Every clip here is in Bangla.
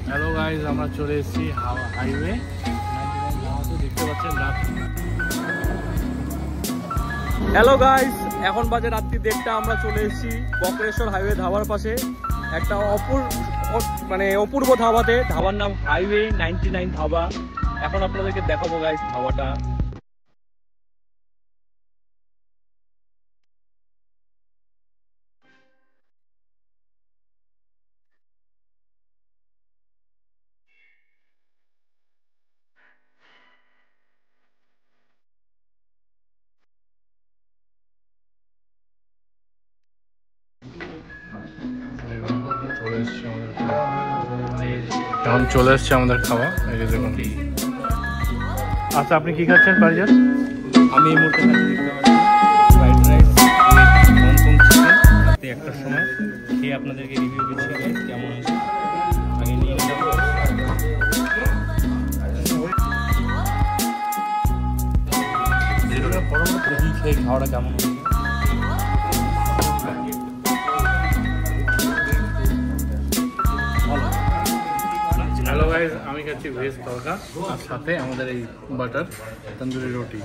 হ্যালো গাইজ, আমরা চলে এসেছি হাইওয়ে 99 দেখতে পাচ্ছেন রাত। হ্যালো গাইজ, এখন বাজে রাত্রি 1:30। আমরা চলে এসেছি বক্রেশ্বর হাইওয়ে ধাবার পাশে একটা অপূর্ব ধাবাতে। ধাবার নাম হাইওয়ে 99 ধাবা। এখন আপনাদেরকে দেখাবো গাইজ ধাবাটা। এখন চলে এসছে আমাদের খাওয়া। এই যে দেখুন। আচ্ছা, আপনি কি খাচ্ছেন পারিজাত? আমি এই মুহূর্তে ফ্রাইড রাইস হংকং চিকেন রাতে 1টার সময় খেয়ে আপনাদেরকে রিভিউ দিচ্ছি কেমন আছে। আগে নিয়ে যাবো দেখি খেয়ে খাওয়াটা কেমন হচ্ছে। হ্যালো গাইজ, আমি খাচ্ছি ভেজ তরকা আর সাথে আমাদের এই বাটার তন্দুরি রুটি।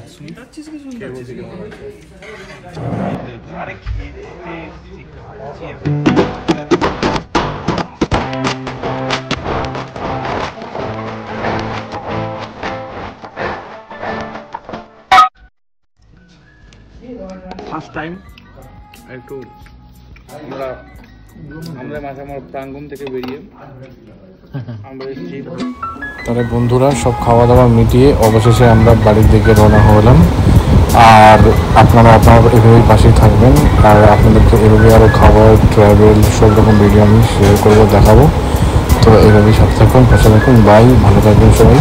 ফার্স্ট টাইম একটু আমাদের মাঝে আমার প্রাঙ্গণ থেকে বেরিয়ে আমরা এসেছি। তাহলে বন্ধুরা, সব খাওয়া দাওয়া মিটিয়ে অবশেষে আমরা বাড়ির দিকে রওনা হলাম। আর আপনারা এভাবেই পাশেই থাকবেন, আর আপনাদেরকে এভাবে আরও খাবার, ট্রাভেল সব রকম ভিডিও আমি শেয়ার করবো, দেখাবো। তো এভাবেই সাথে থাকুন, পাশে থাকুন। বাই, ভালো থাকবেন সবাই।